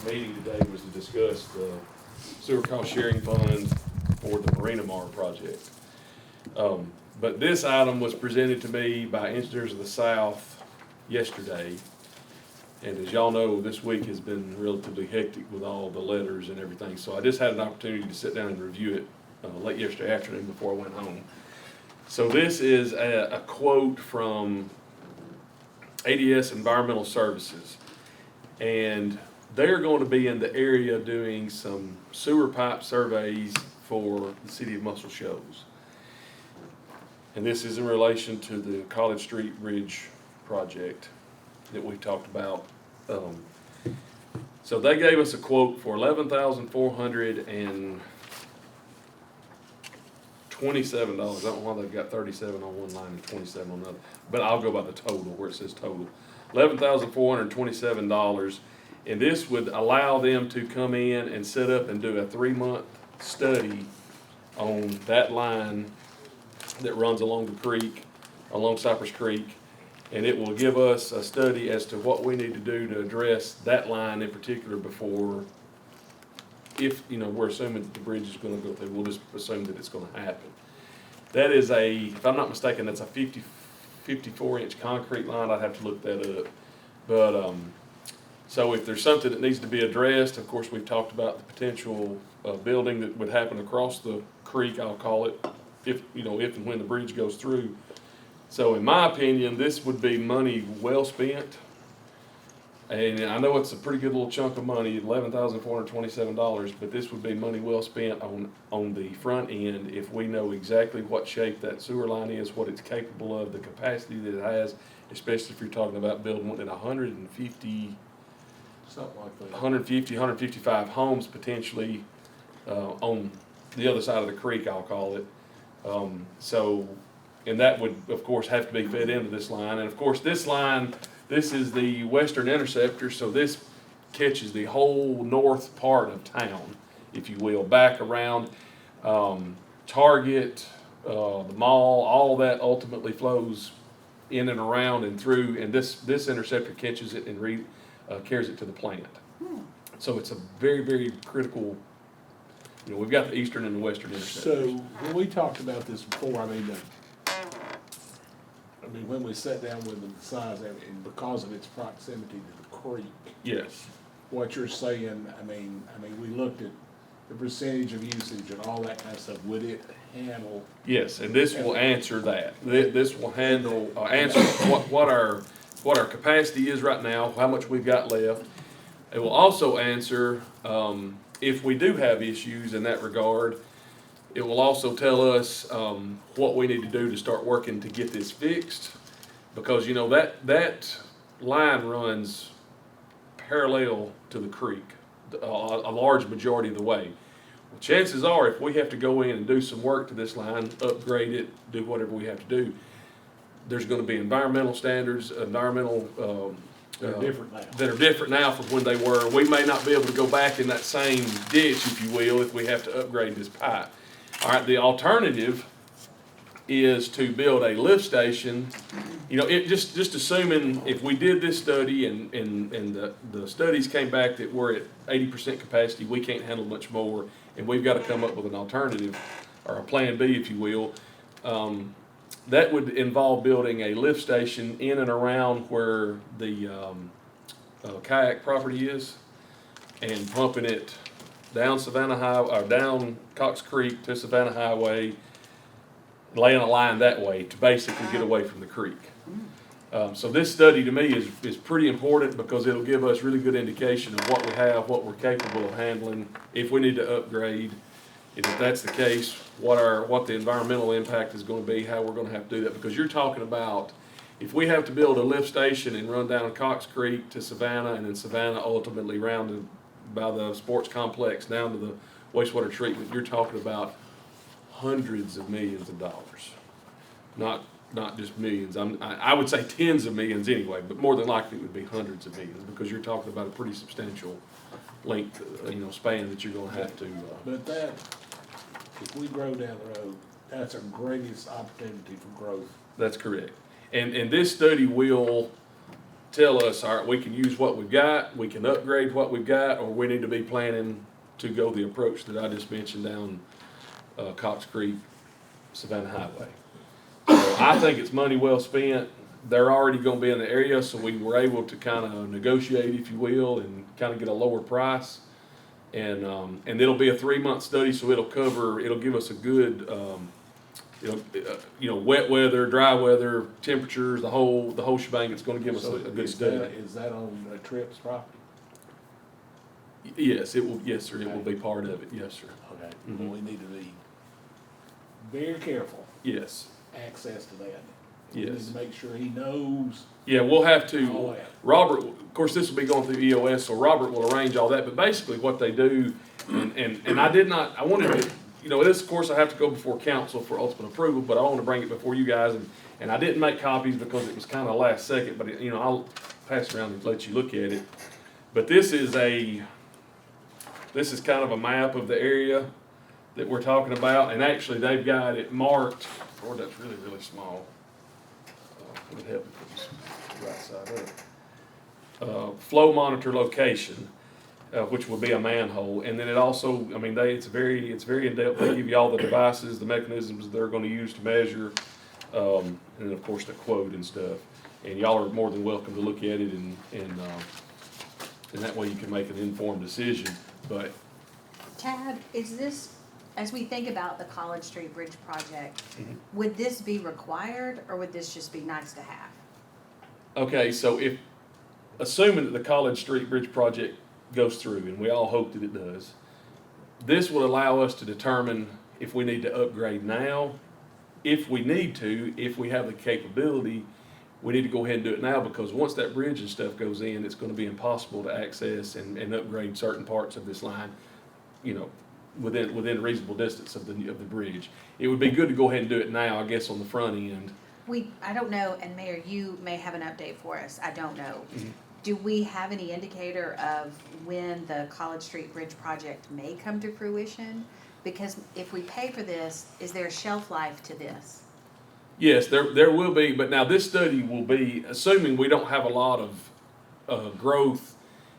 meeting today was to discuss the sewer cost sharing fund for the Marina Mart project. But this item was presented to me by Engineers of the South yesterday. And as y'all know, this week has been relatively hectic with all the letters and everything. So I just had an opportunity to sit down and review it late yesterday afternoon before I went home. So this is a quote from ADS Environmental Services. And they're going to be in the area doing some sewer pipe surveys for the city of Muscle Shoals. And this is in relation to the College Street Bridge project that we talked about. So they gave us a quote for $11,427. I don't know why they've got 37 on one line and 27 on the other, but I'll go by the total where it says total. $11,427, and this would allow them to come in and set up and do a 3-month study on that line that runs along the creek, along Cypress Creek. And it will give us a study as to what we need to do to address that line in particular before, if, we're assuming that the bridge is gonna go through, we'll just assume that it's gonna happen. That is if I'm not mistaken, that's a 54-inch concrete line. I'd have to look that up. But, so if there's something that needs to be addressed, of course, we've talked about the potential building that would happen across the creek, I'll call it, if and when the bridge goes through. So in my opinion, this would be money well spent. And I know it's a pretty good little chunk of money, $11,427, but this would be money well spent on the front end if we know exactly what shape that sewer line is, what it's capable of, the capacity that it has, especially if you're talking about building one at 150, Something like that. 155 homes potentially on the other side of the creek, I'll call it. And that would, of course, have to be fed into this line. And of course, this line, this is the western interceptor, so this catches the whole north part of town, if you will, back around Target, the mall, all that ultimately flows in and around and through, and this interceptor catches it and carries it to the plant. So it's a very, very critical, we've got the eastern and the western interceptors. So when we talked about this before, when we sat down with the size, and because of its proximity to the creek, Yes. what you're saying, we looked at the percentage of usage and all that kind of stuff. Would it handle? Yes, and this will answer that. This will answer what our capacity is right now, how much we've got left. It will also answer if we do have issues in that regard. It will also tell us what we need to do to start working to get this fixed, because that line runs parallel to the creek a large majority of the way. Well, chances are, if we have to go in and do some work to this line, upgrade it, do whatever we have to do, there's going to be environmental standards, They're different now. that are different now from when they were. We may not be able to go back in that same ditch, if you will, if we have to upgrade this pipe. All right, the alternative is to build a lift station. Just assuming if we did this study and the studies came back that we're at 80% capacity, we can't handle much more, and we've got to come up with an alternative, or a plan B, if you will. That would involve building a lift station in and around where the kayak property is, and pumping it down Savannah Highway, or down Cox Creek to Savannah Highway, laying a line that way to basically get away from the creek. So this study to me is pretty important, because it'll give us really good indication of what we have, what we're capable of handling, if we need to upgrade, and if that's the case, what the environmental impact is going to be, how we're going to have to do that. Because you're talking about, if we have to build a lift station and run down Cox Creek to Savannah, and then Savannah ultimately rounded by the sports complex down to the wastewater treatment, you're talking about hundreds of millions of dollars, not just millions. I would say tens of millions anyway, but more than likely it would be hundreds of millions, because you're talking about a pretty substantial length, span that you're going to have to. But if we grow down the road, that's our greatest opportunity for growth. That's correct. And this study will tell us, all right, we can use what we've got, we can upgrade what we've got, or we need to be planning to go the approach that I just mentioned down Cox Creek, Savannah Highway. So I think it's money well spent. They're already gonna be in the area, so we were able to kind of negotiate, if you will, and kind of get a lower price. And it'll be a 3-month study, so it'll give us a good, wet weather, dry weather, temperatures, the whole shebang. It's gonna give us So a good is study. is that on Tripp's property? Yes, it will, yes, sir, it will be part of it, yes, sir. Okay, Mhm. well, we need to be very careful, Yes, access to that. We need yes. to make sure he knows Yeah, we'll have all to, that. Robert, of course, this will be going through EOS, so Robert will arrange all that, but basically what they do, and I wanted to, this, of course, I have to go before council for ultimate approval, but I want to bring it before you guys, and I didn't make copies because it was kind of last second, but, I'll pass around and let you look at it. But this is kind of a map of the area that we're talking about, and actually, they've got it marked, Lord, that's really, really small. Would it help if it was right side up? Flow monitor location, which will be a manhole, and then it also, it's very in-depth. They give you all the devices, the mechanisms they're gonna use to measure, and then of course the quote and stuff. And y'all are more than welcome to look at it, and that way you can make an informed decision. But Tad, is this, as we think about the College Street Bridge project, Mhm. would this be required or would this just be nice to have? okay, so assuming that the College Street Bridge project goes through, and we all hope that it does, this will allow us to determine if we need to upgrade now. If we need to, if we have the capability, we need to go ahead and do it now, because once that bridge and stuff goes in, it's gonna be impossible to access and upgrade certain parts of this line, within reasonable distance of the bridge. It would be good to go ahead and do it now, I guess, on the front end. I don't know, and Mayor, you may have an update for us, I don't know. Mhm. Do we have any indicator of when the College Street Bridge project may come to fruition? Because if we pay for this, is there a shelf life to this? Yes, there will be, but now this study will be, assuming we don't have a lot of growth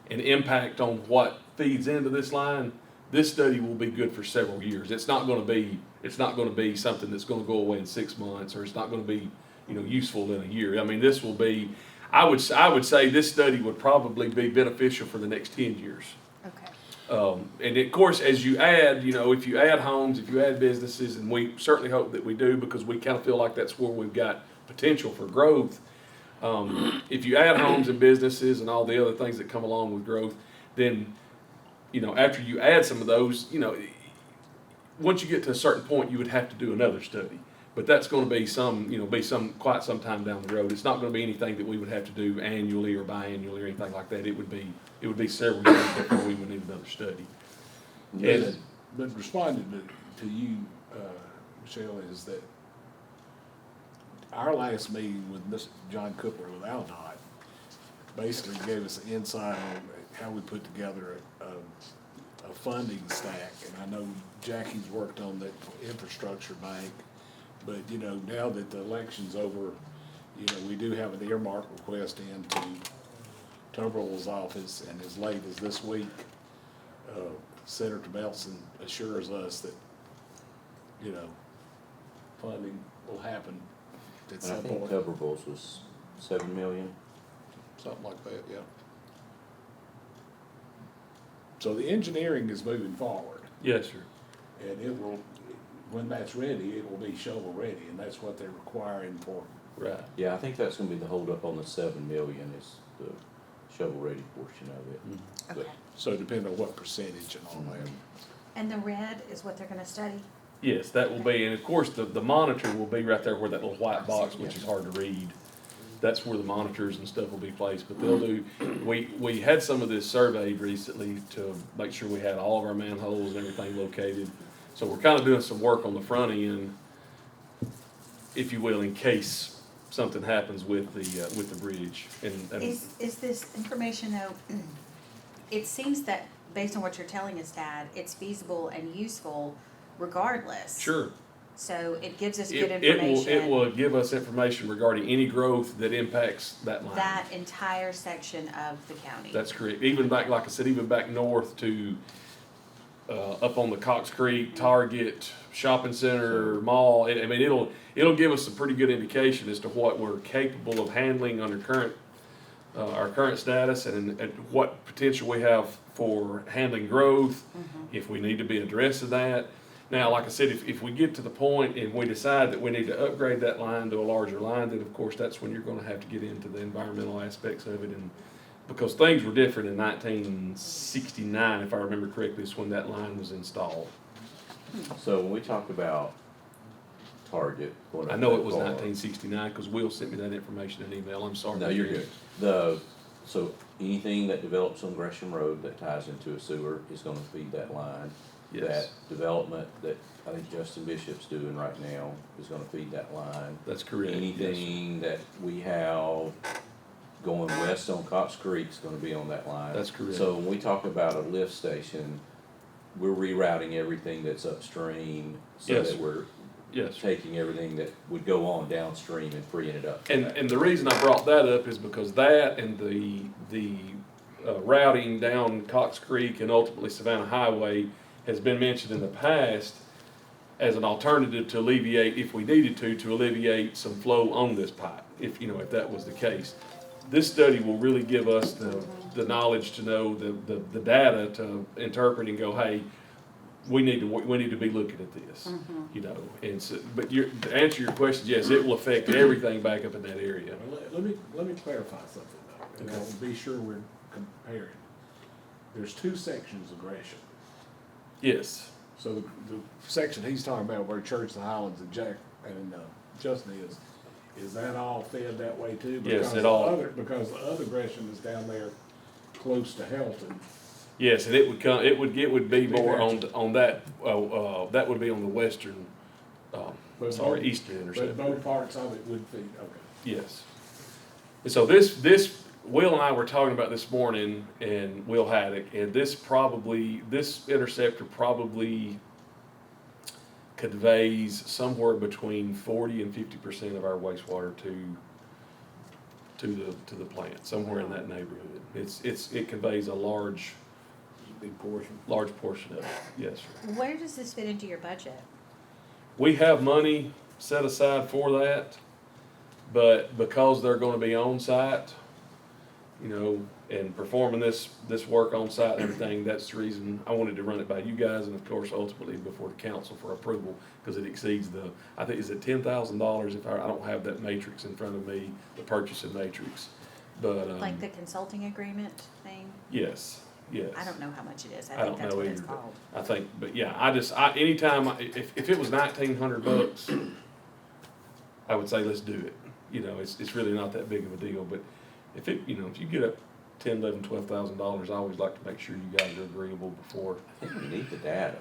and impact on what feeds into this line, this study will be good for several years. It's not gonna be something that's gonna go away in 6 months, or it's not gonna be, useful in a year. This will be, I would say this study would probably be beneficial for the next 10 years. Okay. And of course, as you add, if you add homes, if you add businesses, and we certainly hope that we do, because we kind of feel like that's where we've got potential for growth. If you add homes and businesses and all the other things that come along with growth, then, after you add some of those, once you get to a certain point, you would have to do another study. But that's gonna be quite some time down the road. It's not gonna be anything that we would have to do annually or biannually or anything like that. It would be several years before we would need another study. And- But responding to you, Michelle, is that our last meeting with Mr. John Cooper with Aldott basically gave us an insight on how we put together a funding stack. And I know Jackie's worked on that infrastructure bank, but, now that the election's over, we do have an earmark request into Tuberville's office, and as late as this week, Senator Belson assures us that, funding will happen at And I some think point. Tuberville's was 7 million. Something like that, yeah. So the engineering is moving forward, Yes, sir. and it will, when that's ready, it will be shovel ready, and that's what they're requiring for. Right. Yeah, I think that's gonna be the holdup on the 7 million is the shovel-ready portion of it. But- Okay. So depending on what percentage and all that. And the red is what they're gonna study? Yes, that will be, and of course, the monitor will be right there where that little white box, which is hard to read. That's where the monitors and stuff will be placed, but we had some of this surveyed recently to make sure we had all of our manholes and everything located. So we're kind of doing some work on the front end, if you will, in case something happens with the bridge. And Is this information though, it seems that based on what you're telling us, Dad, it's feasible and useful regardless. sure, So it gives us good It information. will give us information regarding any growth that impacts that line. That entire section of the county. That's correct. Even back, like I said, even back north to, up on the Cox Creek, Target, shopping center, mall. I mean, it'll give us a pretty good indication as to what we're capable of handling under our current status and what potential we have for handling growth, if we need to be addressing that. Now, like I said, if we get to the point and we decide that we need to upgrade that line to a larger line, then of course that's when you're gonna have to get into the environmental aspects of it, and because things were different in 1969, if I remember correctly, is when that line was installed. So when we talk about Target. going I up know that it was far- 1969, because Will sent me that information in email, I'm sorry. No, you're good. So anything that develops on Gresham Road that ties into a sewer is gonna feed that line. Yes. That development that I think Justin Bishop's doing right now is gonna feed that line. That's correct. Yes, sir. Anything that we have going west on Cox Creek is gonna be on that line. That's correct. So when we talk about a lift station, we're rerouting everything that's upstream so Yes. that we're Yes. taking everything that would go on downstream and freeing it up. for that. And the reason I brought that up is because that and the routing down Cox Creek and ultimately Savannah Highway has been mentioned in the past as an alternative to alleviate, if we needed to alleviate some flow on this pipe, if that was the case. This study will really give us the knowledge to know, the data to interpret and go, hey, we need to be looking at this, and so, but to answer your question, yes, it will affect everything back up in that area. Well, let me clarify something though, and I'll be sure we're comparing. There's two sections of Gresham. Yes, So the section he's talking about where Church of the Highlands and Justin is that all fed that way too? Yes, Because it all- Because the other Gresham is down there close to Helton. yes, and it would be more on that, that would be on the western, eastern intersection. But both parts of it would feed, okay. Yes. And so this, Will and I were talking about this morning, and Will Haddock, and this interceptor probably conveys somewhere between 40 and 50% of our wastewater to the plant, somewhere in that neighborhood. It conveys a large Big portion. portion of it, yes, sir. Where does this fit into your budget? We have money set aside for that, but because they're gonna be on site, and performing this work on site and everything, that's the reason I wanted to run it by you guys and of course ultimately before the council for approval, because it exceeds I think, is it $10,000 if I don't have that matrix in front of me, the purchasing matrix, but, Like the consulting agreement thing? yes. I don't know how much it is. I I think don't that's know what either, it's but called. I think, but yeah, anytime, if it was $1,900, I would say let's do it. It's really not that big of a deal, but if you get up $10, $11, $12,000, I always like to make sure you guys are agreeable before. I think we need the data.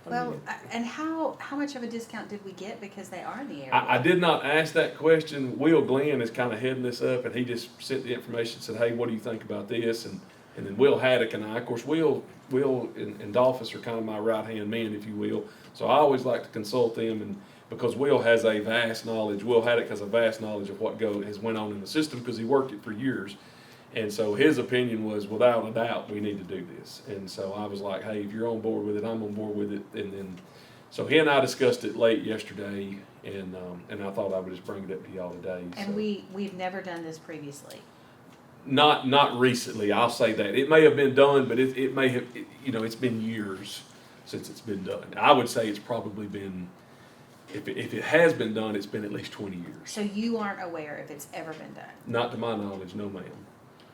I Well, mean, and how much of a discount did we get because they are in the area? I did not ask that question. Will Glenn is kind of heading this up, and he just sent the information, said, hey, what do you think about this? And then Will Haddock and I, of course, Will and Dolphus are kind of my right-hand man, if you will. So I always like to consult them, and because Will has a vast knowledge, Will Haddock has a vast knowledge of what has went on in the system because he worked it for years. And so his opinion was, without a doubt, we need to do this. And so I was like, hey, if you're on board with it, I'm on board with it. And then, so he and I discussed it late yesterday, and I thought I would just bring it up to y'all today. And so. we've never done this previously. Not recently, I'll say that. It may have been done, but it may have, it's been years since it's been done. I would say it's probably been, if it has been done, it's been at least 20 years. So you aren't aware if it's ever been done? Not to my knowledge, no ma'am.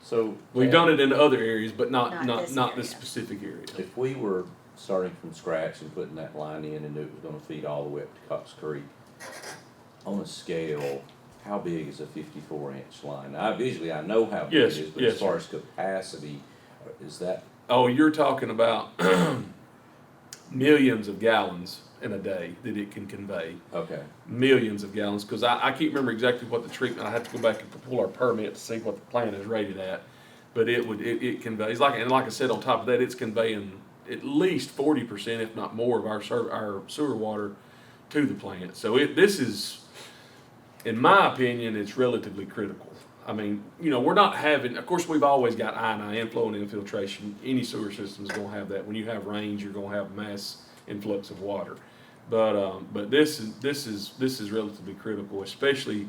So. We've done it in other areas, but Not not this this area. specific area. If we were starting from scratch and putting that line in and knew it was gonna feed all the way up to Cox Creek, on a scale, how big is a 54-inch line? Now, visually, I know how big Yes, it is, but yes, as far as capacity, is that, Oh, you're talking about millions of gallons in a day that it can convey. okay, Millions of gallons, because I can't remember exactly what the treatment, I have to go back and pull our permit to see what the plant is rated at. But it conveys, like I said, on top of that, it's conveying at least 40%, if not more, of our sewer water to the plant. So this is, in my opinion, it's relatively critical. I mean, we're not having, of course, we've always got I&I, inflow and infiltration. Any sewer system is going to have that. When you have rains, you're going to have mass influx of water. But this is relatively critical, especially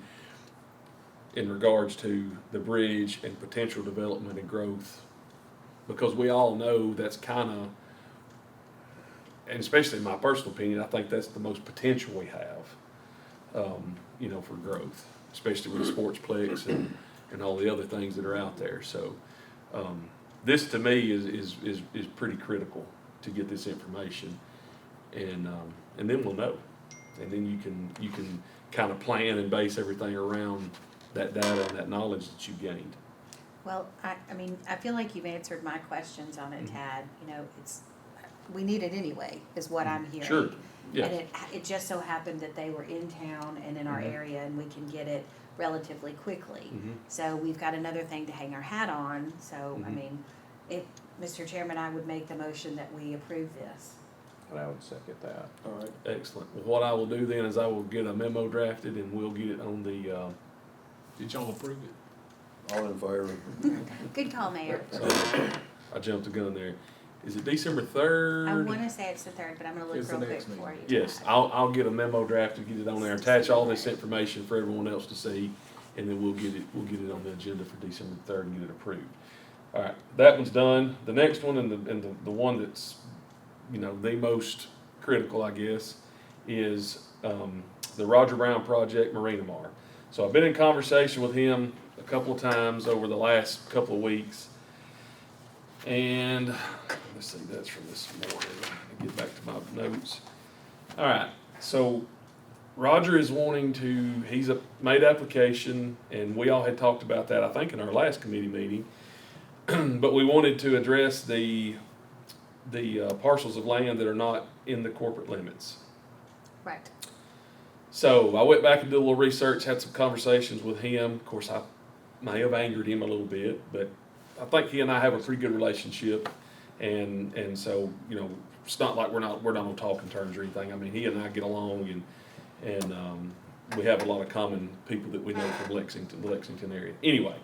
in regards to the bridge and potential development and growth, because we all know that's kind of, and especially in my personal opinion, I think that's the most potential we have, for growth, especially with the sportsplex and all the other things that are out there. So this to me is pretty critical to get this information, and then we'll know, and then you can kind of plan and base everything around that data and that knowledge that you gained. Well, I mean, I feel like you've answered my questions on it, Tad. We need it anyway, is what I'm hearing. Sure, yeah. And it just so happened that they were in town and in our area, and we can get it relatively quickly. So we've got another thing to hang our hat on. So, I mean, if, Mr. Chairman, I would make the motion that we approve this. And I would second that. All right. Excellent. Well, what I will do then is I will get a memo drafted and we'll get it on the, Did y'all approve it? All in favor? Good call, Mayor. I jumped the gun there. Is it December 3rd? I want to say it's the 3rd, but I'm going to It's look the real quick next for you. Yes, I'll get a memo drafted, get it on there, attach all this information for everyone else to see, and then we'll get it on the agenda for December 3rd and get it approved. All right, that one's done. The next one and the one that's, the most critical, I guess, is the Roger Brown project, Marina Mar. So I've been in conversation with him a couple of times over the last couple of weeks. And let's see, that's from this morning. Let me get back to my notes. All right, so Roger is wanting to, he's made application, and we all had talked about that, I think, in our last committee meeting. But we wanted to address the parcels of land that are not in the corporate limits. Right. So I went back and did a little research, had some conversations with him. Of course, I may have angered him a little bit, but I think he and I have a pretty good relationship, and so it's not like we're not on talking terms or anything. I mean, he and I get along, and we have a lot of common people that we know from the Lexington area. Anyway,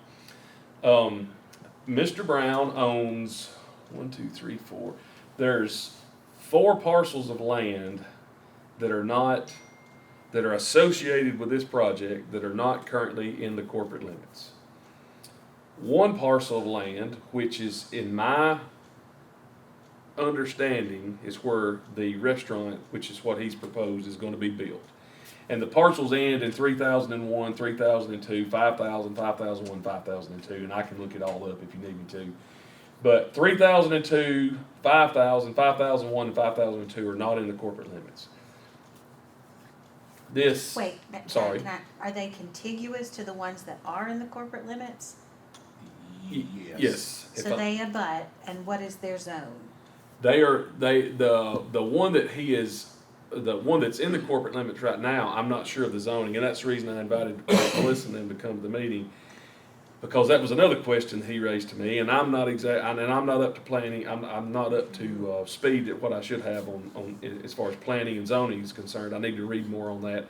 Mr. Brown owns 1, 2, 3, 4. There's 4 parcels of land that are associated with this project that are not currently in the corporate limits. One parcel of land, which is in my understanding, is where the restaurant, which is what he's proposed, is going to be built. And the parcels end in 3001, 3002, 5000, 5001, 5002, and I can look it all up if you need me to. But 3002, 5000, 5001, and 5002 are not in the corporate limits. Wait, Sorry. are they contiguous to the ones that are in the corporate limits? Yes. So they abut, and what is their zone? The one that he is, the one that's in the corporate limits right now, I'm not sure of the zoning, and that's the reason I invited Melissa and them to come to the meeting, because that was another question he raised to me, and I'm not up to planning, I'm not up to speed at what I should have on as far as planning and zoning is concerned. I need to read more on that.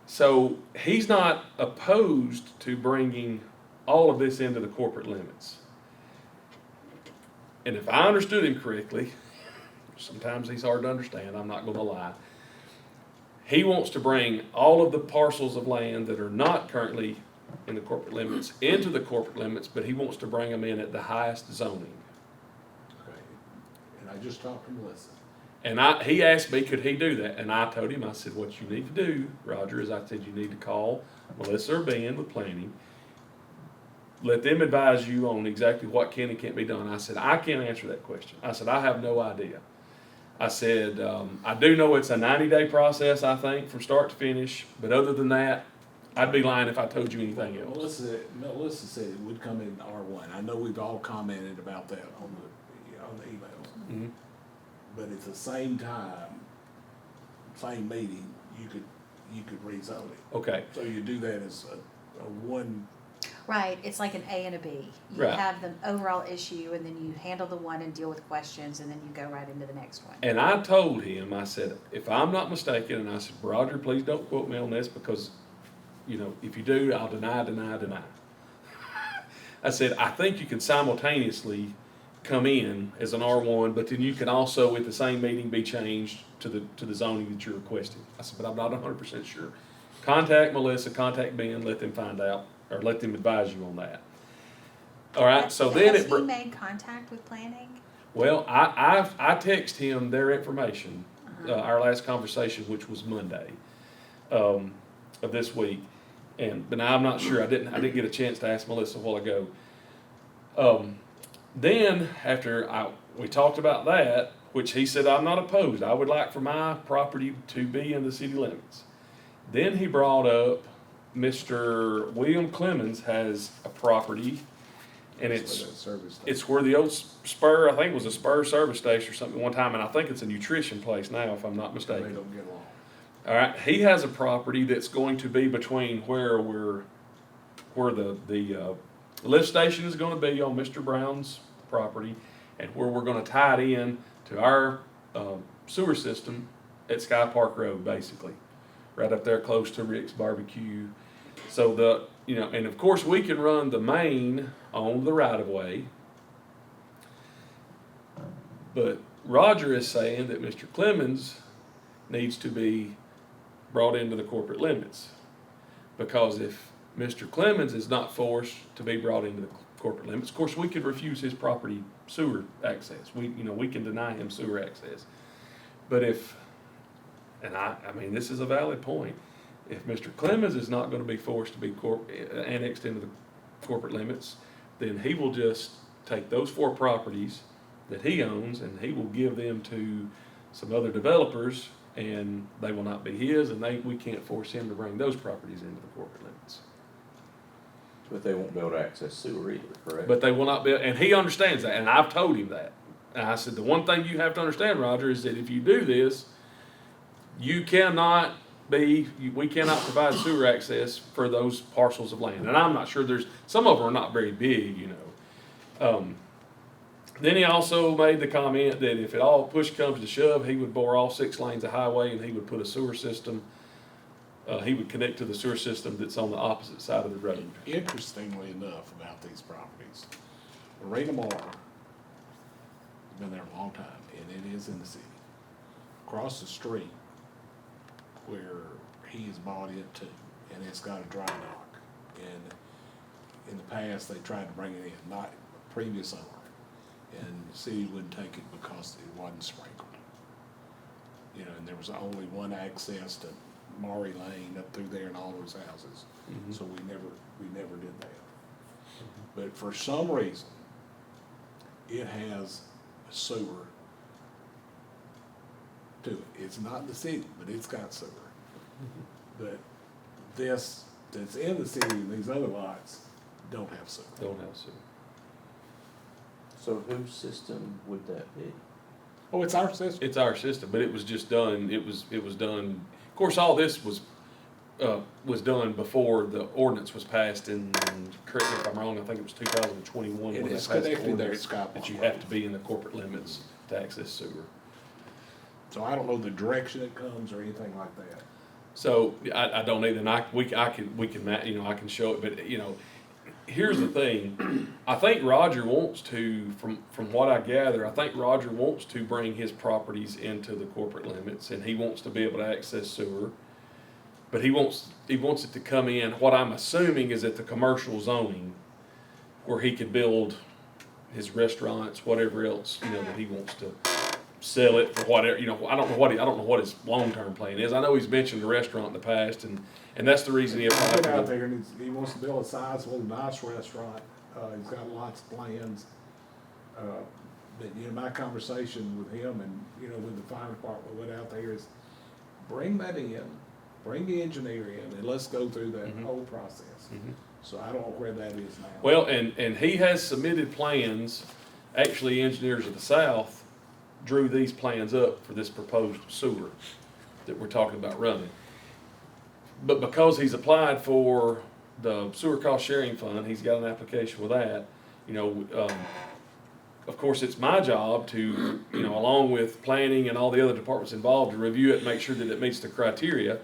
So he's not opposed to bringing all of this into the corporate limits. And if I understood him correctly, sometimes he's hard to understand, I'm not going to lie. He wants to bring all of the parcels of land that are not currently in the corporate limits into the corporate limits, but he wants to bring them in at the highest zoning. Okay. And I just talked to Melissa. And he asked me, could he do that? And I told him, I said, what you need to do, Roger, is I said you need to call Melissa or Ben with planning. Let them advise you on exactly what can and can't be done. I said, I can't answer that question. I said, I have no idea. I said, I do know it's a 90-day process, I think, from start to finish. But other than that, I'd be lying if I told you anything else. Melissa said it would come in R1. I know we've all commented about that on the emails. Mm-hmm. But at the same time, same meeting, you could rezone it. Okay. So you do that as a one. Right, it's like an A and a B. You Right. have the overall issue, and then you handle the one and deal with questions, and then you go right into the next one. And I told him, I said, if I'm not mistaken, and I said, Roger, please don't quote me on this because, you know, if you do, I'll deny. I said, I think you can simultaneously come in as an R1, but then you can also at the same meeting be changed to the zoning that you're requesting. I said, but I'm not 100% sure. Contact Melissa, contact Ben, let them find out, or let them advise you on that. All right, so then Has it. he made contact with planning? Well, I text him their information, our last conversation, which was Monday, of this week. But now I'm not sure, I didn't get a chance to ask Melissa a while ago. Then after we talked about that, which he said, I'm not opposed, I would like for my property to be in the city limits. Then he brought up Mr. William Clemens has a property, and it's where the old Spur, I think it was a Spur service station or something one time, and I think it's a nutrition place now, if I'm not They mistaken. don't get along. All right, he has a property that's going to be between where the lift station is going to be on Mr. Brown's property, and where we're going to tie it in to our sewer system at Sky Park Road, basically, right up there close to Rick's Barbecue. So and of course we can run the main on the right of way, but Roger is saying that Mr. Clemens needs to be brought into the corporate limits, because if Mr. Clemens is not forced to be brought into the corporate limits, of course we could refuse his property sewer access. We can deny him sewer access. But I mean this is a valid point. If Mr. Clemens is not going to be forced to be annexed into the corporate limits, then he will just take those 4 properties that he owns and he will give them to some other developers, and they will not be his, and we can't force him to bring those properties into the corporate limits. But they won't be able to access sewer either, correct? But they will not be, and he understands that, and I've told him that. And I said, the one thing you have to understand, Roger, is that if you do this, we cannot provide sewer access for those parcels of land. And I'm not sure some of them are not very big, Then he also made the comment that if it all push comes to shove, he would bore all 6 lanes of highway and he would put a sewer system. He would connect to the sewer system that's on the opposite side of the road. Interestingly enough about these properties, Lorena Moore has been there a long time, and it is in the city. Across the street, where he has bought it too, and it's got a dry dock. And in the past, they tried to bring it in, not previous owner, and the city wouldn't take it because it wasn't sprinkled. And there was only one access to Maury Lane up through there and all those houses. Mm-hmm. So we never did that. But for some reason, it has a sewer to it. It's not in the city, but it's got sewer. But this that's in the city and these other lots don't have sewer. Don't have sewer. So whose system would that be? Oh, it's our system. It's our system, but it was just done, it was done, of course, all this was done before the ordinance was passed correct me if I'm wrong, I think it was 2021. It when they is passed the connected there at ordinance Sky Park that you Road. have to be in the corporate limits to access sewer. So I don't know the direction it comes or anything like that. So I don't either, and I can show it, but here's the thing. I think Roger wants to, from what I gather, I think Roger wants to bring his properties into the corporate limits, and he wants to be able to access sewer. But he wants it to come in, what I'm assuming is at the commercial zoning, where he could build his restaurants, whatever else, that he wants to sell it for whatever, I don't know what his long-term plan is. I know he's mentioned a restaurant in the past, and that's the reason he applied He's for out the. there and he wants to build a sizable, nice restaurant. He's got lots of plans. But my conversation with him and, with the fire department went out there is bring that in, bring the engineer in, and let's go through that whole process. So I don't know where that is now. Well, and he has submitted plans, actually Engineers of the South drew these plans up for this proposed sewer that we're talking about running. But because he's applied for the sewer cost sharing fund, he's got an application with that. You know, of course, it's my job to, you know, along with planning and all the other departments involved, to review it and make sure that it meets the criteria.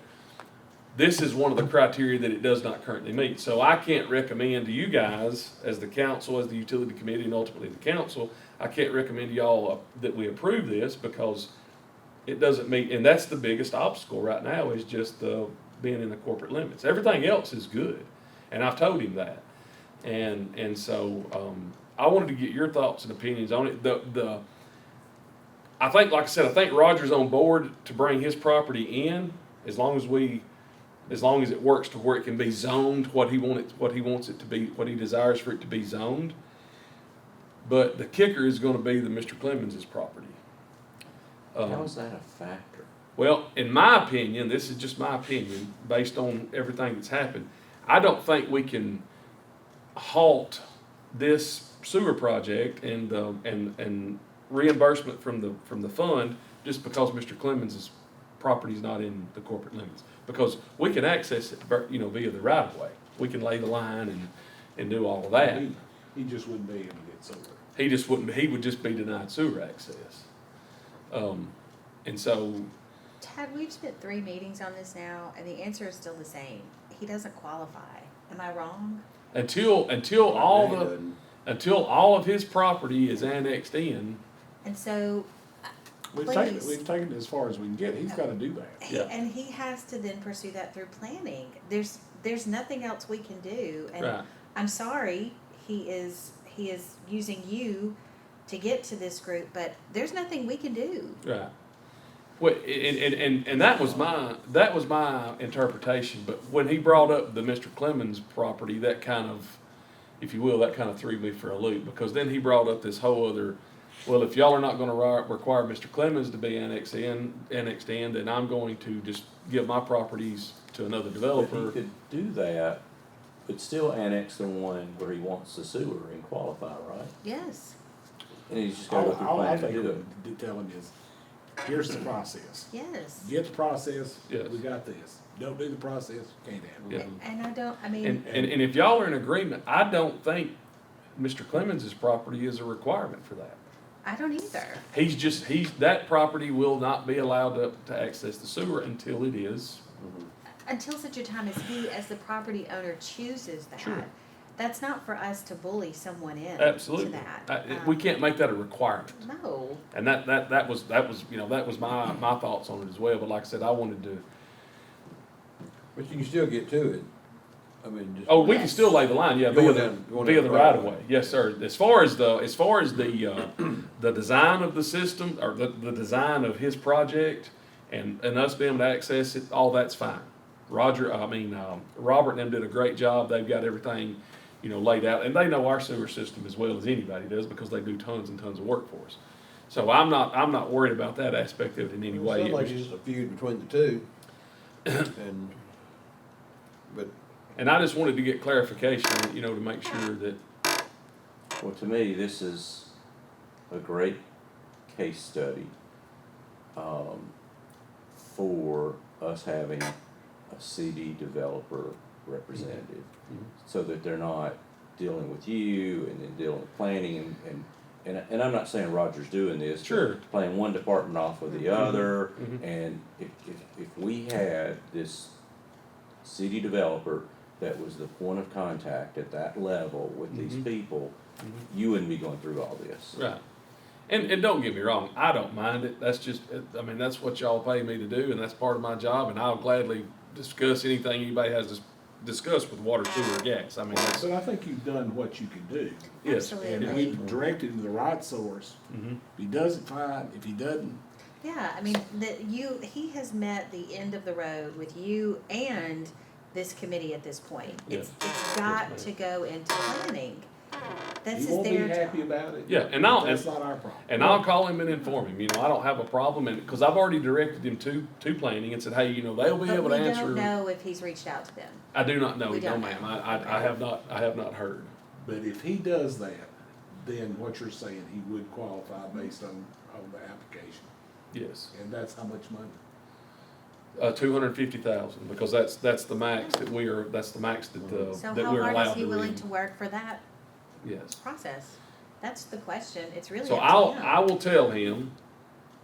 This is one of the criteria that it does not currently meet. So I can't recommend to you guys, as the council, as the utility committee, and ultimately the council, I can't recommend to y'all that we approve this because it doesn't meet, and that's the biggest obstacle right now is just being in the corporate limits. Everything else is good, and I've told him that. And so I wanted to get your thoughts and opinions on it. I think, like I said, I think Roger's on board to bring his property in as long as it works to where it can be zoned what he wants it to be, what he desires for it to be zoned. But the kicker is going to be the Mr. Clemens's property. How is that a factor? Well, in my opinion, this is just my opinion, based on everything that's happened, I don't think we can halt this sewer project and reimbursement from the fund just because Mr. Clemens's property is not in the corporate limits. Because we can access it, you know, via the right of way. We can lay the line and do all of that. He just wouldn't be able to get solar. He would just be denied sewer access. And so, Tad, we've spent 3 meetings on this now, and the answer is still the same. He doesn't qualify. Am I wrong? until all of his property is annexed in, And so, We've please. taken it as far as we can get. He's gotta do that. Yeah. And he has to then pursue that through planning. There's nothing else we can do. And right, I'm sorry, he is using you to get to this group, but there's nothing we can do. right. Well, and that was my interpretation, but when he brought up the Mr. Clemens property, that kind of, if you will, that kind of threw me for a loop, because then he brought up this whole other, well, if y'all are not gonna require Mr. Clemens to be annexed in, then I'm going to just give my properties to another But he developer. could do that, but still annex the one where he wants the sewer and qualify, right? Yes, And he's just gotta go through All I plan to think do it. we tell him is, here's the process. yes. Get the process, Yes. we got this. Don't do the process, can't have it. Yeah. And I don't, I mean, And if y'all are in agreement, I don't think Mr. Clemens's property is a requirement for that. I don't either. That property will not be allowed to access the sewer until it is. Until such a time as he, as the property owner, chooses that. Sure. That's not for us to bully someone in Absolutely. to that. We can't make that a requirement. No. And that was, you know, that was my thoughts on it as well, but like I said, I wanted to, But you can still get to it. I mean, just. we can Yes. still lay the line, yeah, Going via down the right of way, yes, sir. As far as the design of the system, or the design of his project, and us being able to access it, all that's fine. Robert and them did a great job, they've got everything, you know, laid out, and they know our sewer system as well as anybody does, because they do tons and tons of work for us. So I'm not worried about that aspect of it in any It way. sounds It like was- it's just a feud between the two. But And I just wanted to get clarification, you know, to make sure that, Well, to me, this is a great case study, for us having a CD developer representative. So that they're not dealing with you and then dealing with planning and I'm not saying Roger's doing this. but Sure. Playing one department off of the other, Mhm. and if we had this city developer that was the point of contact at that level with these Mhm. people, Mhm. you wouldn't be going through all this. right. And don't get me wrong, I don't mind it, that's just, I mean, that's what y'all pay me to do, and that's part of my job, and I'll gladly discuss anything anybody has to discuss with water, sewer, or gas, I mean, that's, But I think you've done what you can do. yes. Absolutely. And we've directed him to the right source. Mhm. If he does it, fine. If he doesn't, Yeah, I mean, he has met the end of the road with you and this committee at this point. Yeah. It's got Yes, to go into planning. That's he his won't be their happy job. about it. Yeah, and That's not our problem. And I'll call him and inform him, you know, I don't have a problem, and, cause I've already directed him to planning and said, hey, you know, they'll be But able we to answer. don't know if he's reached out to them. I do not know, We no don't ma'am, know. I have not heard, But if he does that, then what you're saying, he would qualify based on the application. yes. And that's how much money? $250,000, because that's the max that that's the max that, So that how we're hard allowed is he to willing read. to work for that Yes. process? That's the question. It's really So up to him. I will tell him,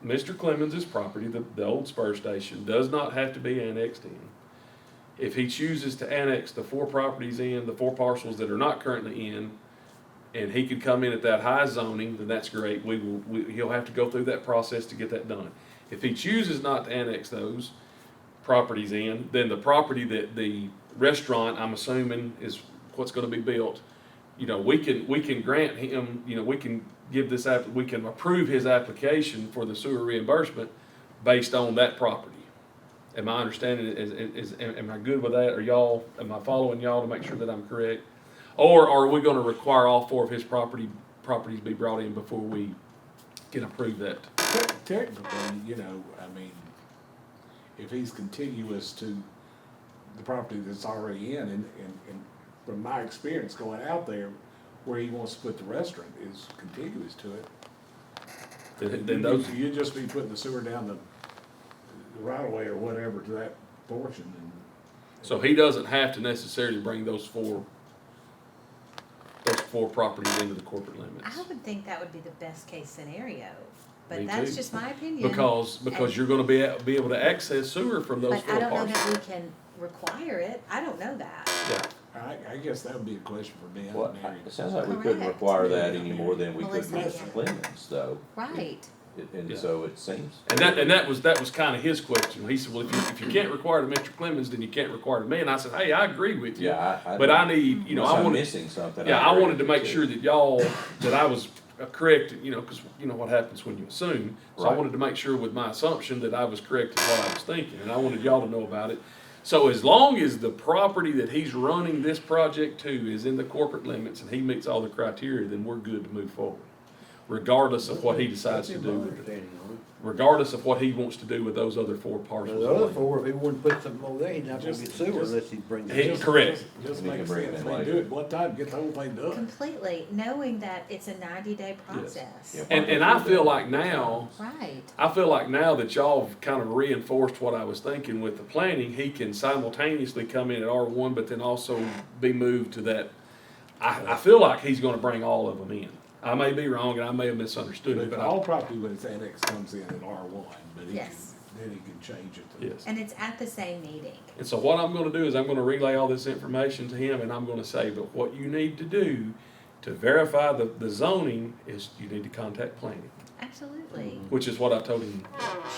Mr. Clemens' property, the old spur station, does not have to be annexed in. If he chooses to annex the 4 properties in, the 4 parcels that are not currently in, and he could come in at that high zoning, then that's great. He'll have to go through that process to get that done. If he chooses not to annex those properties in, then the property that the restaurant, I'm assuming, is what's gonna be built. You know, we can grant him, you know, we can we can approve his application for the sewer reimbursement based on that property. Am I understanding, am I good with that? Am I following y'all to make sure that I'm correct? Or are we gonna require all 4 of his properties be brought in before we can approve that? Technically, you know, I mean, if he's contiguous to the property that's already in, and from my experience going out there, where he wants to put the restaurant is contiguous to it. Then those, You'd just be putting the sewer down the right of way or whatever to that portion, and so he doesn't have to necessarily bring those 4 properties into the corporate limits. I would think that would be the best case scenario, but Me that's too. just my opinion. Because And- you're gonna be able to access sewer from those But 4 I don't know parcels. that we can require it. I don't know that. Yeah, I guess that would be a question for Ben Well, and Mary. it sounds like we couldn't Correct. require that any more than we could Melissa, with yeah. Clemens, though. Right. And Yeah. so it seems. and that was kinda his question. He said, well, if you can't require it of Mr. Clemens, then you can't require it of me. And I said, hey, I agree with you. Yeah, But I need, you know, unless I I'm wanted, missing something. yeah, I agree wanted to with you make too. sure that I was correct, you know, cause you know what happens when you assume. So I Right. wanted to make sure with my assumption that I was correct in what I was thinking, and I wanted y'all to know about it. So as long as the property that he's running this project to is in the corporate limits and he meets all the criteria, then we're good to move forward. Regardless of what he decides to That's do my with it. understanding on it. Regardless of what he wants to do with those other 4 Now, parcels. the other 4, if he wouldn't put something over there, he's not gonna Just- get sewer just- unless he brings He- it. correct. Just And he makes can bring it sense, in they later. do it one time, get the whole thing done. Completely, knowing that it's a 90-day process. Yeah. And I feel like now, Right. that y'all have kind of reinforced what I was thinking with the planning, he can simultaneously come in at R1, but then also be moved to that. I feel like he's gonna bring all of them in. I may be wrong and I may have misunderstood it, But but all property when it's annexed comes in at R1, but Yes. then he can change it to. yes. And it's at the same meeting. And so what I'm gonna do is I'm gonna relay all this information to him and I'm gonna say, but what you need to do to verify the zoning is you need to contact planning, Absolutely. which is what I told him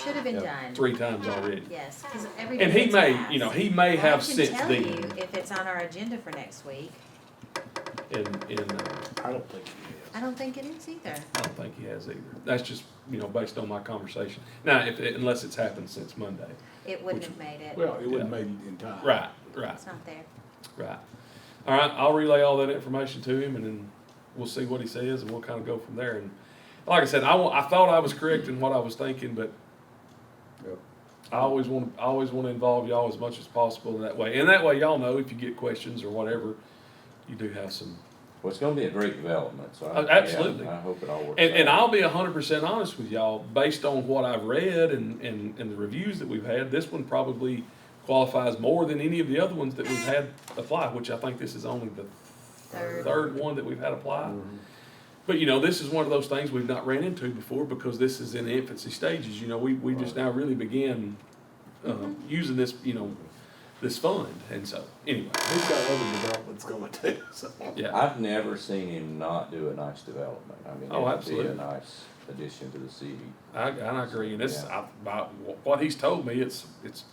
Should have been Yeah. done. 3 times already. Yes, because every And day he it's may, passed. you know, he may Well, have since I can then. tell you if it's on our agenda for next week. And I don't think he I don't think it is either. I don't think he has either. That's just, you know, based on my conversation. Now, unless it's happened since Monday. It wouldn't have made is. it. Well, it wouldn't Yeah. make it in time. Right. It's not there. Right. All right, I'll relay all that information to him and then we'll see what he says and we'll kind of go from there. And like I said, I thought I was correct in what I was thinking, but Yep. I always want to involve y'all as much as possible in that way. And that way y'all know if you get questions or whatever, you do have some. Well, it's gonna be a great development, so I, Absolutely. yeah, I hope it all works And out. I'll be 100% honest with y'all, based on what I've read and the reviews that we've had, this one probably qualifies more than any of the other ones that we've had apply, which I think this is only the third one that we've had apply. But, you know, this is one of those things we've not ran into before because this is in the infancy stages. You know, we just now really began using this, you know, this fund. And so, anyway, He's got other developments going too, so. yeah. I've never seen him not do a nice development. I mean, Oh, it would be absolutely. a nice addition to the city. I agree. And it's, Yeah. by what he's told me, is it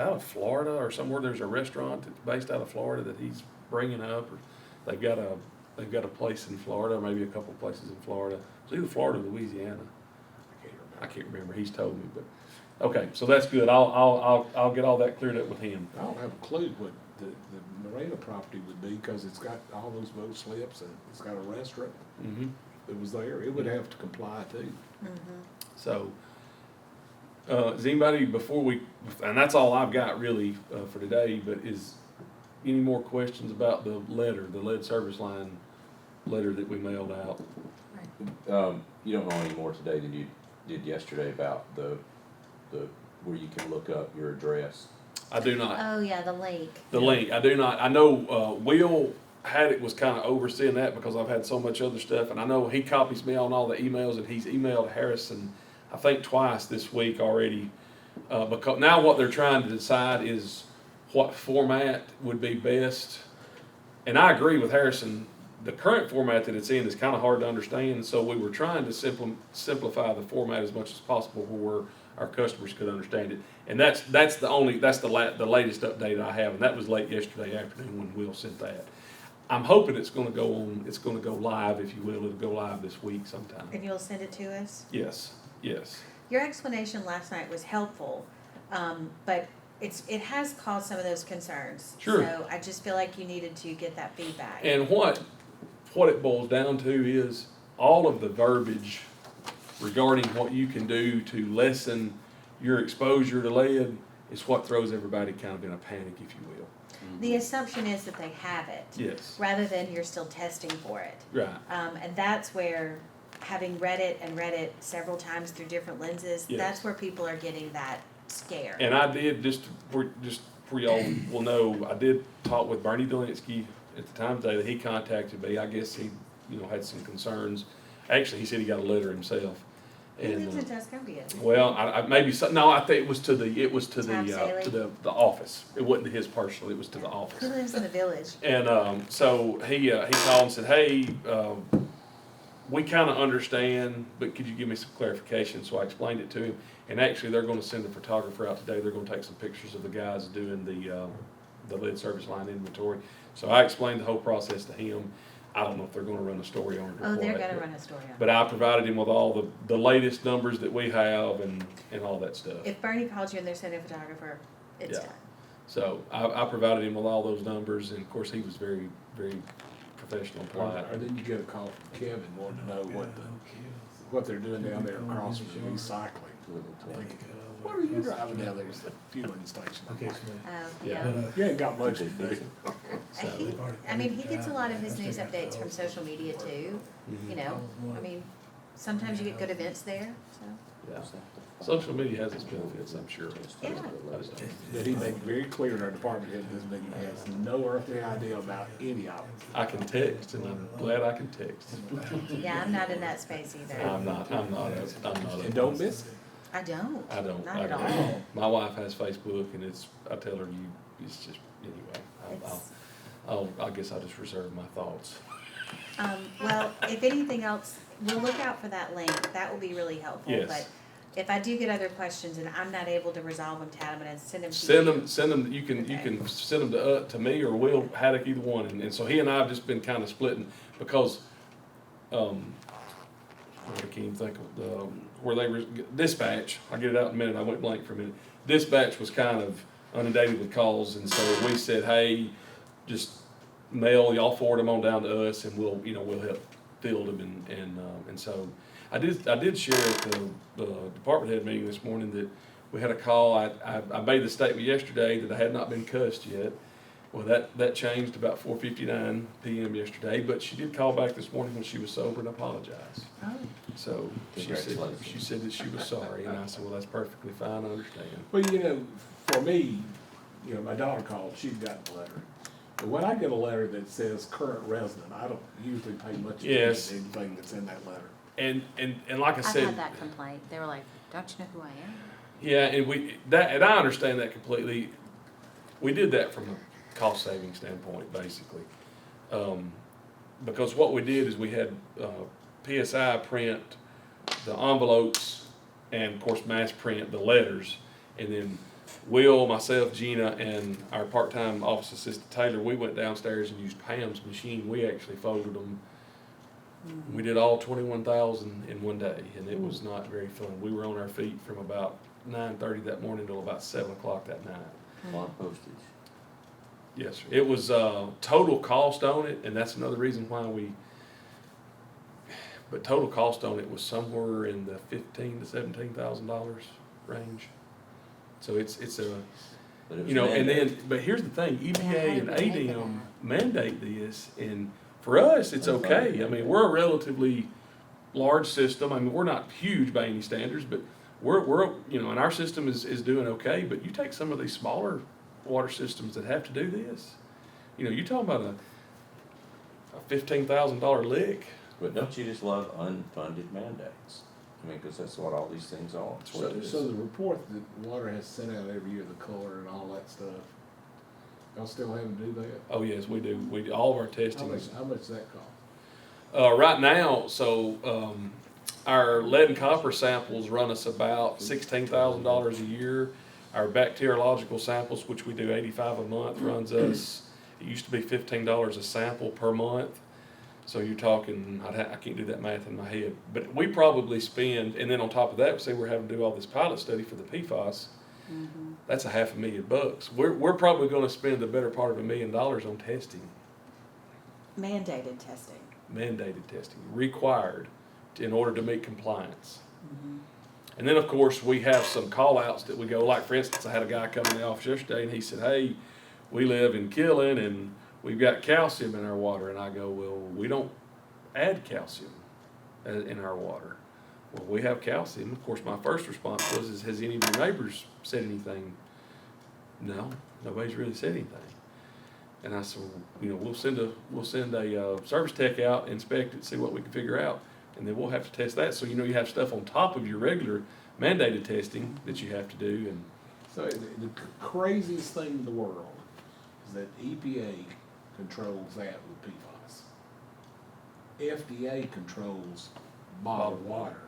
out of Florida or somewhere? There's a restaurant that's based out of Florida that he's bringing up, or they've got a place in Florida, or maybe a couple places in Florida. It's either Florida or Louisiana. I can't remember. He's told me, but okay, so that's good. I'll get all that cleared up with him. I don't have a clue what the Marina property would be, cause it's got all those boat slips and it's got a restaurant Mm-hmm. that was there. It would have to comply too. So, is anybody and that's all I've got really for today, but is any more questions about the lead service line letter that we mailed out? You don't know any more today than you did yesterday about the where you can look up your address? I do not. Oh, yeah, the link. The link, I do not. I know, Will was kind of overseeing that because I've had so much other stuff, and I know he copies me on all the emails, and he's emailed Harrison, I think twice this week already. Because now what they're trying to decide is what format would be best. And I agree with Harrison, the current format that it's in is kind of hard to understand, so we were trying to simplify the format as much as possible where our customers could understand it. And that's the latest update I have, and that was late yesterday afternoon when Will sent that. I'm hoping it's gonna go live, if you will, it'll go live this week sometime. And you'll send it to us? Yes, yes. Your explanation last night was helpful, but it has caused some of those concerns. Sure. So I just feel like you needed to get that feedback. And what it boils down to is all of the verbiage regarding what you can do to lessen your exposure to lead is what throws everybody kind of in a panic, if you will. The assumption is that they have it. Yes. Rather than you're still testing for it. Right. And that's where, having read it several times through different lenses, Yes. that's where people are getting that scare. And I did, just for y'all will know, I did talk with Bernie Delinsky at the time today that he contacted me. I guess he, had some concerns. Actually, he said he got a letter himself. He And, lives in Tuscobia. well, I maybe no, I think it was to the Tom Staley? to the office. It wasn't to his personal. It was to the office. He lives in the village. And so he called and said, "Hey, we kind of understand, but could you give me some clarification?" So I explained it to him. And actually, they're going to send a photographer out today. They're going to take some pictures of the guys doing the lead service line inventory. So I explained the whole process to him. I don't know if they're going to run a story on it or Oh, they're what, gonna but- run a story on it. But I provided him with all the latest numbers that we have and all that stuff. If Bernie calls you and they're sending a photographer, it's Yeah. done. So I provided him with all those numbers, and of course, he was very, very professional and polite. Or then you get a call from Kevin wanting to know what they're doing down there across from the recycling. I'm thinking, what are you driving down there? It's a fueling station. Yeah. You ain't got much to do. He gets a lot of his news updates from social media too, sometimes you get good events there, so. Yeah. Social media has its benefits, I'm sure. Yeah. I just don't- But he made very clear in our department head, this nigga has no earthly idea about any of it. I can text, and I'm glad I can text. Yeah, I'm not in that space either. I'm not. And don't miss it. I don't. I don't. Not I at don't. all. My wife has Facebook, and I tell her it's just, anyway. I guess I'll just reserve my thoughts. Well, if anything else, we'll look out for that link. That will be really helpful. Yes. But if I do get other questions and I'm not able to resolve them, Tad, I'm gonna send them to you. Send them, you can send them to me or Will Haddock, either one, and so he and I have just been kind of splitting, because, I can't even think of where they were, dispatch, I'll get it out in a minute, I went blank for a minute. Dispatch was kind of inundated with calls, and so we said, hey, just y'all forward them on down to us, and we'll help field them, and so I did share at the department head meeting this morning that we had a call. I made the statement yesterday that I had not been cussed yet. Well, that changed about 4:59 p.m. yesterday, but she did call back this morning when she was sober and apologize. Oh, So she Congratulations. said that she was sorry, and I said, well, that's perfectly fine, I understand. Well, for me, my daughter called, she'd gotten a letter. But when I get a letter that says current resident, I don't usually pay much attention Yes. to anything that's in that letter. And like I I've said. had that complaint. They were like, don't you know who I am? Yeah, and I understand that completely. We did that from a cost saving standpoint, basically. Because what we did is we had PSI print the envelopes and, of course, mass print the letters. And then Will, myself, Gina, and our part-time office assistant Taylor, we went downstairs and used Pam's machine. We actually folded them. We did all 21,000 in one day, and it was not very fun. We were on our feet from about 9:30 that morning till about 7 o'clock that night. A lot of postage. Yes, sir. It was total cost on it, and that's another reason why but total cost on it was somewhere in the $15,000 to $17,000 range. So it's a, But it was and mandated. but here's the thing, Yeah, EPA and I didn't think of ADM mandate this, and for us, it's That's okay. right. I mean, we're a relatively large system. I mean, we're not huge by any standards, but we're, you know, and our system is doing okay, but you take some of these smaller water systems that have to do this. You know, you're talking about a $15,000 lick. But don't you just love unfunded mandates? I mean, because that's what all these things are. That's what it is. So the report that water has sent out every year, the color and all that stuff, y'all still having to do that? Oh, yes, we do. We do all of our How testing. much does that cost? Right now, our lead and copper samples run us about $16,000 a year. Our bacteriological samples, which we do 85 a month, runs us, it used to be $15 a sample per month. So you're talking, I can't do that math in my head, but we probably spend, and then on top of that, say we're having to do all this pilot study for the PFAS. That's $500,000. We're probably gonna spend the better part of $1 million on testing, Mandated testing. mandated testing, required in order to meet compliance. And then, of course, we have some call-outs that we go, like, for instance, I had a guy come in the office yesterday, and he said, hey, we live in Killen, and we've got calcium in our water. And I go, well, we don't add calcium in our water. Well, we have calcium. Of course, my first response was, has any of your neighbors said anything? No, nobody's really said anything. And I said, well, you know, we'll send a service tech out, inspect it, see what we can figure out, and then we'll have to test that. So, you know, you have stuff on top of your regular mandated testing that you have to do. And So the craziest thing in the world is that EPA controls that with PFAS. FDA controls bottled water,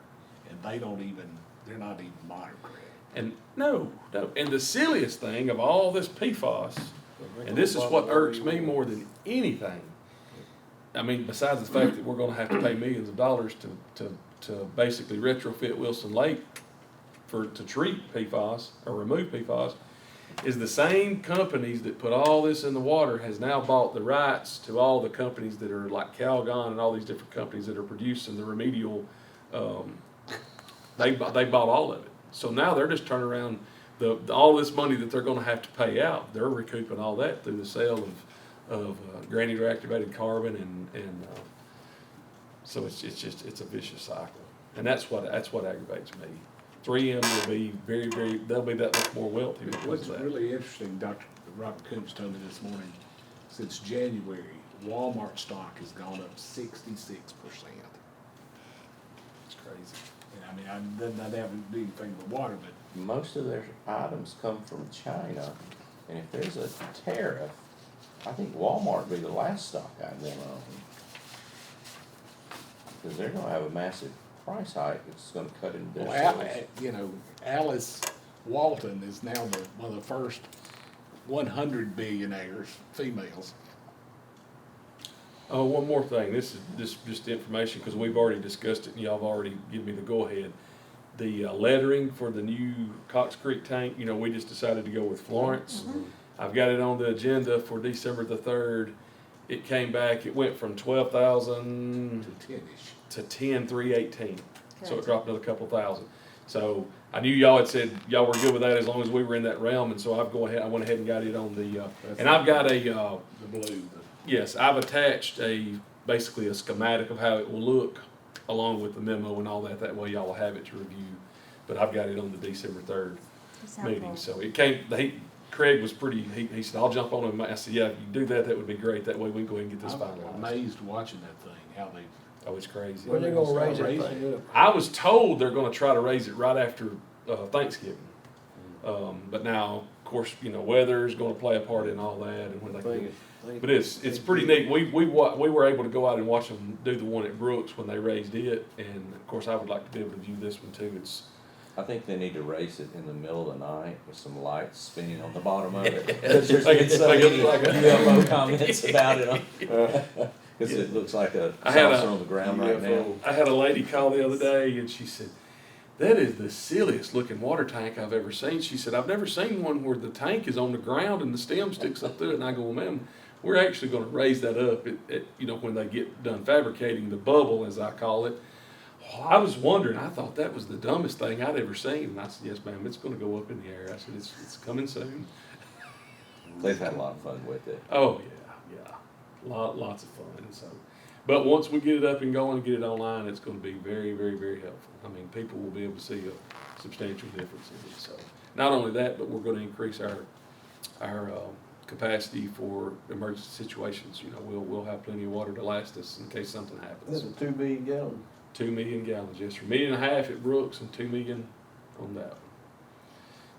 and they're not even monitoring it. And no. And the silliest thing of all this PFAS, and this is what irks me more than anything. I mean, besides the fact that we're gonna have to pay millions of dollars to basically retrofit Wilson Lake to treat PFAS or remove PFAS, is the same companies that put all this in the water has now bought the rights to all the companies that are like Calgon and all these different companies that are producing the remedial, they bought all of it. So now they're just turning around, all this money that they're gonna have to pay out, they're recouping all that through the sale of granular activated carbon and so it's a vicious cycle. And that's what aggravates me. 3M will be they'll be that much more wealthy because What's of that. really interesting, Dr. Robert Coombs told me this morning, since January, Walmart stock has gone up 66%. It's crazy. And I mean, doesn't have to do anything with water, but Most of their items come from China, and if there's a tariff, I think Walmart would be the last stock I'd want on. Because they're gonna have a massive price hike that's gonna cut into their sales. Alice Walton is now one of the first 100 billionaires, females. Oh, one more thing. This is just information because we've already discussed it and y'all have already given me the go ahead. The lettering for the new Cox Creek tank, you know, we just decided to go with Florence. I've got it on the agenda for December the 3rd. It came back, it went from 12,000 To 10-ish. to 10,318. So it Good. dropped another couple thousand. So I knew y'all had said y'all were good with that as long as we were in that realm, and so I went ahead and got it on the, and I've got a, The blue, yes, I've attached basically a schematic of how it will look along with the memo and all that. That way y'all will have it to review. But I've got it on the December 3rd It's meeting. helpful. So it came, Craig was pretty, he said, I'll jump on it. I said, yeah, if you do that, that would be great. That way we can go ahead and get this I'm finalized. amazed watching that thing, how they. Oh, it's crazy. When they gonna raise that Raising thing up? I was told they're gonna try to raise it right after Thanksgiving. But now, of course, you know, weather's gonna play a part in all that and when they. But it's pretty neat. We were able to go out and watch them do the one at Brooks when they raised it, and of course I would like to be able to view this one too. It's I think they need to raise it in the middle of the night with some lights spinning on the bottom of it. Like Because there's been so like many like UFO comments about it. Because it looks like a I had a- saucer on the ground right now. I had a lady call the other day and she said, "That is the silliest looking water tank I've ever seen." She said, "I've never seen one where the tank is on the ground and the stem sticks up through it." And I go, "Well, ma'am, we're actually going to raise that up you know, when they get done fabricating the bubble, as I call it." Well, I was wondering, I thought that was the dumbest thing I'd ever seen. And I said, "Yes, ma'am, it's going to go up in the air." I said, it's coming soon. They've had a lot of fun with it. Oh, yeah. Lots of fun. So, But once we get it up and going and get it online, it's gonna be very, very, very helpful. I mean, people will be able to see a substantial difference in it, so. Not only that, but we're gonna increase our capacity for emergency situations. You know, we'll have plenty of water to last us in case something happens. That's a 2 billion gallon. 2 million gallons, yes, sir. 1.5 million at Brooks and 2 million on that one.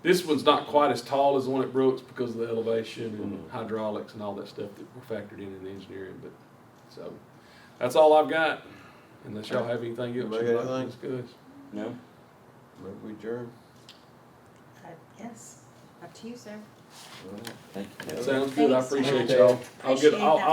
This one's not quite as tall as the one at Brooks because of the elevation and hydraulics and all that stuff that were factored in the engineering, but, so, that's all I've got. Unless y'all have anything else. Anybody you'd got like to anything? discuss. No? Maybe we adjourn. Yes, up to you, sir. All right. Thank you. Sounds good, I Thanks, appreciate Matt. y'all. I'll Appreciate I'll that. make